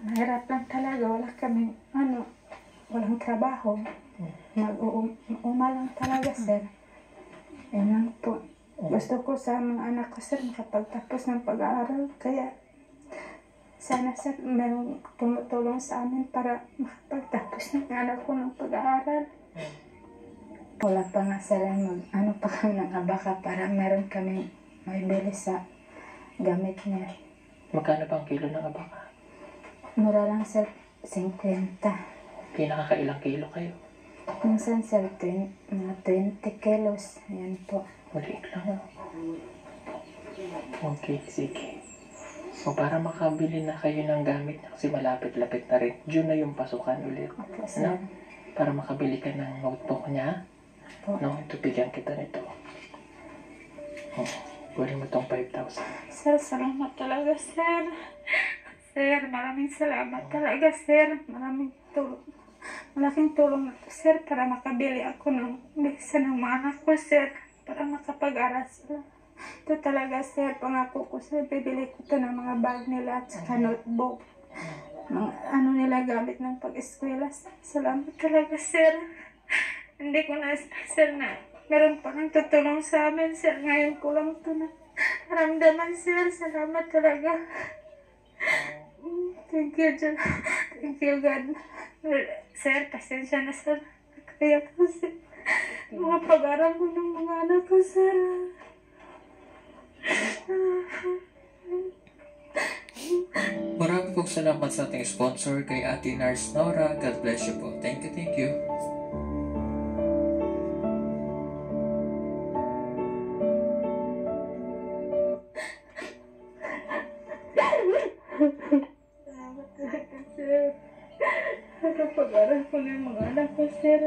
Mahirap lang talaga. Wala kami, walang trabaho. Mag-uuma lang talaga, sir. Yan lang po. Gusto ko sa mga anak ko, sir, makapagtapos ng pag-aaral. Kaya, sana, sir, mayroong tumutulong sa amin para makapagtapos ng anak ko ng pag-aaral. Wala pa nga, sir, pa kami ng abaka para meron kami may bili sa gamit niya. Magkano ba ang kilo ng abaka? Mura lang, sir, 50. Pinakakailang kilo kayo? Minsan, sir, mga 20 kilos. Yan po. Maliit lang. Okay, sige. So, para makabili na kayo ng gamit kasi malapit-lapit na rin. June na yung pasukan ulit. Okay, sir. Para makabili ka ng notebook niya. Po. No, ito bigyan kita nito. Kunin mo tong 5,000. Sir, salamat talaga, sir. Sir, maraming salamat talaga, sir. Malaking tulong na to, sir, para makabili ako ng bisa ng mga anak ko, sir. Para makapag-aral sila. Ito talaga, sir, pangako ko, sir, bibili ko to ng mga bag nila at saka notebook. Mga nila gamit ng pag-eskwela. Salamat talaga, sir. Hindi ko na, sir, na meron pa nang tutulong sa amin, sir. Ngayon ko lang ito na naramdaman, sir. Salamat talaga. Thank you, John. Thank you, God. Sir, pasensya na, sir. Kaya kasi mga pag-aral ko ng mga anak ko, sir. Maraming pong salamat sa ating sponsor kay Ate Nars Nora. God bless you po. Thank you, thank you. Salamat talaga, sir. Nakapag-aral ko ng mga anak ko, sir.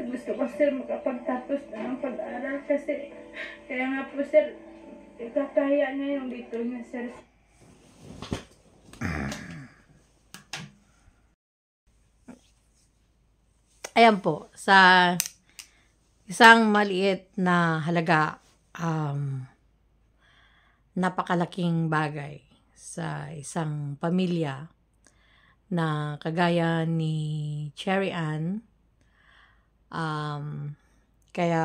Gusto ko, sir, makapagtapos na ng pag-aral kasi kaya nga po, sir, ikakahiya niya yung dito niya, sir. Ayan po, sa isang maliit na halaga, napakalaking bagay sa isang pamilya na kagaya ni Cherry Ann. Kaya,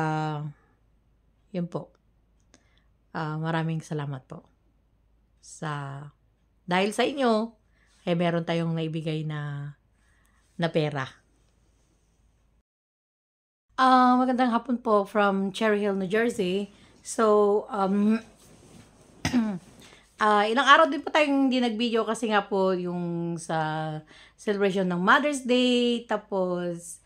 yun po. Maraming salamat po. Dahil sa inyo, meron tayong naibigay na pera. Magandang hapon po from Cherry Hill, New Jersey. So, ilang araw din po tayong hindi nag-video kasi nga po yung sa celebration ng Mother's Day, tapos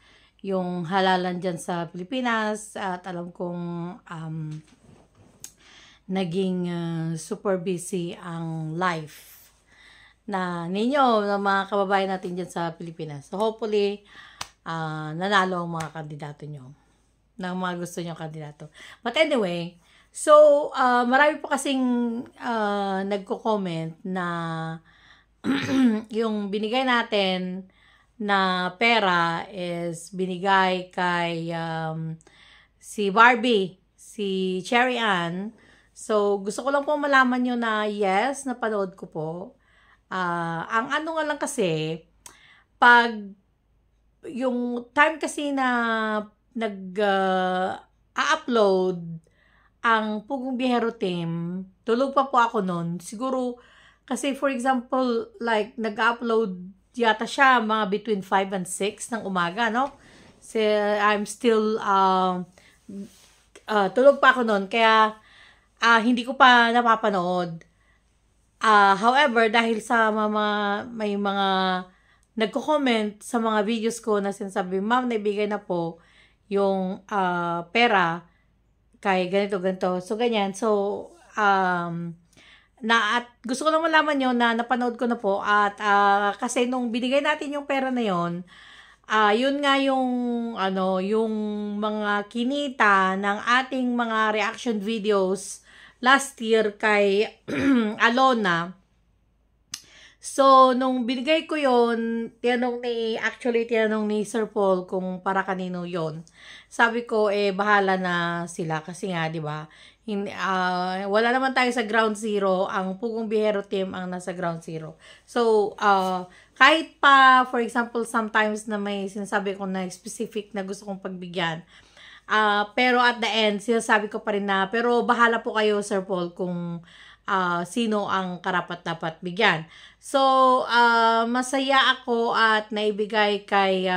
yung halalan dyan sa Pilipinas, at alam kong naging super busy ang life na ninyo, ng mga kababayan natin dyan sa Pilipinas. So, hopefully, nanalo ang mga kandidato nyo, ng mga gusto nyo kandidato. But anyway, so, marami po kasing nagko-comment na yung binigay natin na pera is binigay kay si Barbie, si Cherry Ann. So, gusto ko lang po malaman nyo na yes, napanood ko po. Ang ano nga lang kasi, pag yung time kasi na nag-upload ang Pugong Biyahero Team, tulog pa po ako nun. Siguro, kasi for example, like, nag-upload yata siya mga between 5 and 6 ng umaga, no? So, I'm still, tulog pa ako nun. Kaya, hindi ko pa napapanood. However, dahil sa may mga nagko-comment sa mga videos ko na sinasabi, ma'am, naibigay na po yung pera kay ganito. So, ganyan. So, at gusto ko lang malaman nyo na napanood ko na po. At kasi nung binigay natin yung pera na yon, yun nga yung, yung mga kinita ng ating mga reaction videos last year kay Alona. So, nung binigay ko yon, tinanong ni Sir Paul kung para kanino yon. Sabi ko, bahala na sila kasi nga, di ba, Wala naman tayo sa ground zero. Ang Pugong Biyahero team ang nasa ground zero. So, kahit pa, for example, sometimes na may sinasabi ko na specific na gusto kong pagbigyan, pero at the end, sinasabi ko pa rin na, pero bahala po kayo, Sir Paul, kung sino ang karapat-dapat bigyan. So, masaya ako at naibigay kay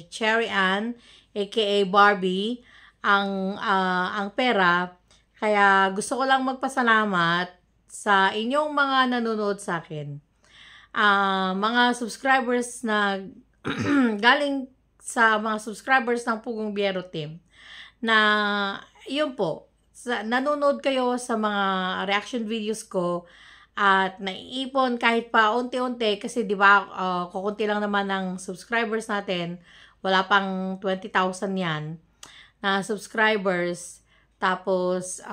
Cherry Ann, aka Barbie, ang pera. Kaya gusto ko lang magpasalamat sa inyong mga nanonood sa akin. Mga subscribers na galing sa mga subscribers ng Pugong Biyahero team na yun po, nanonood kayo sa mga reaction videos ko at naiipon kahit pa unti-unti kasi di ba kukunti lang naman ng subscribers natin, wala pang 20,000 yan na subscribers. Tapos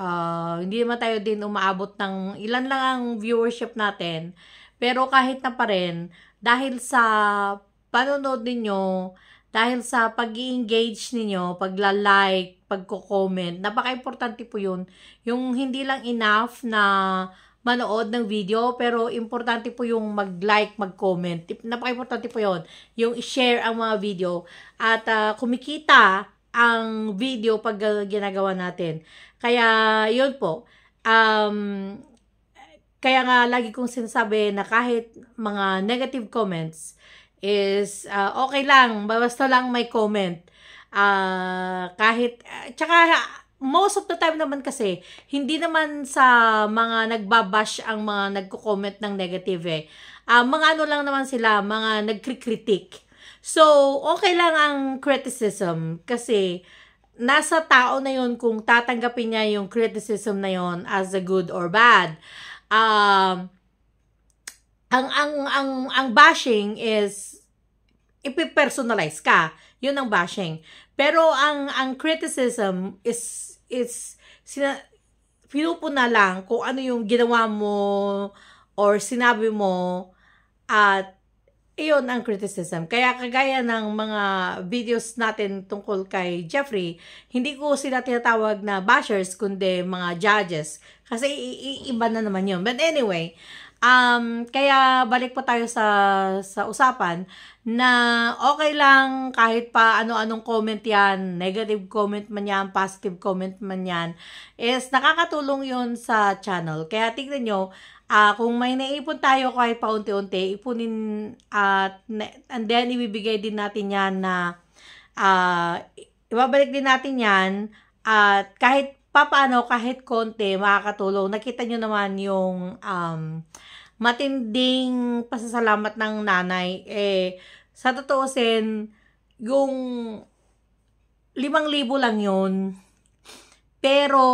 hindi naman tayo din umaabot ng ilan lang ang viewership natin, pero kahit na pa rin dahil sa panonood ninyo, dahil sa pag-i-engage ninyo, pagla-like, pagko-comment, napaka-importante po yun. Yung hindi lang enough na manood ng video, pero importante po yung mag-like, mag-comment. Napaka-importante po yun. Yung i-share ang mga video. At kumikita ang video pag ginagawa natin. Kaya, yun po. Kaya nga, lagi kong sinasabi na kahit mga negative comments, is okay lang, basta lang may comment. Tsaka most of the time naman kasi, hindi naman sa mga nagbabash ang mga nagko-comment ng negative eh. Mga ano lang naman sila, mga nagkritik. So, okay lang ang criticism kasi nasa tao na yun kung tatanggapin niya yung criticism na yun as a good or bad. Ang bashing is ipipersonalize ka. Yun ang bashing. Pero ang criticism is pinupuna lang kung ano yung ginawa mo or sinabi mo at iyon ang criticism. Kaya kagaya ng mga videos natin tungkol kay Jeffrey, hindi ko sila tinatawag na bashers kundi mga judges. Kasi iba na naman yun. But anyway, kaya balik po tayo sa usapan na okay lang kahit pa ano-anong comment yan, negative comment man yan, positive comment man yan, is nakakatulong yun sa channel. Kaya tignan nyo, kung may naipon tayo kahit pa unti-unti, ipunin and then ibibigay din natin yan na ibabalik din natin yan at kahit papaano, kahit konti, makakatulong. Nakita nyo naman yung matinding pasasalamat ng nanay. Sa totoosin, yung 5,000 lang yun. Pero,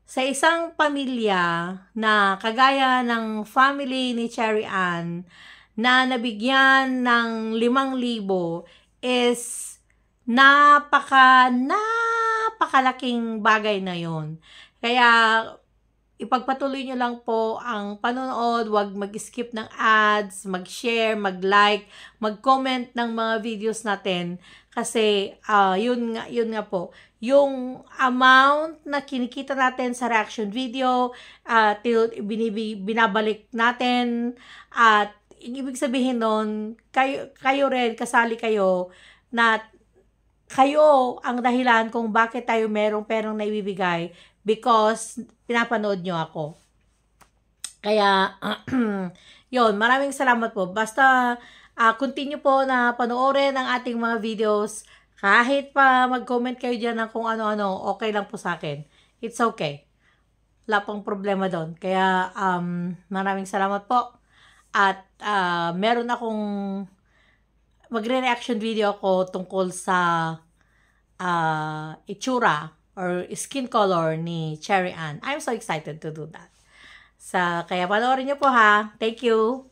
sa isang pamilya na kagaya ng family ni Cherry Ann na nabigyan ng 5,000 is napakalaking bagay na yon. Kaya ipagpatuloy nyo lang po ang panonood, wag mag-skip ng ads, mag-share, mag-like, mag-comment ng mga videos natin kasi yun nga po, yung amount na kinikita natin sa reaction video, binabalik natin at ibig sabihin nun, kayo rin, kasali kayo na kayo ang dahilan kung bakit tayo merong perang naibibigay because pinapanood nyo ako. Kaya, yun, maraming salamat po. Basta, continue po na panoorin ang ating mga videos. Kahit pa mag-comment kayo dyan ng kung ano-ano, okay lang po sa akin. It's okay. Wala pong problema doon. Kaya, maraming salamat po. At, meron akong magre-reaction video ako tungkol sa itsura or skin color ni Cherry Ann. I'm so excited to do that. Kaya panoorin niyo po ha. Thank you.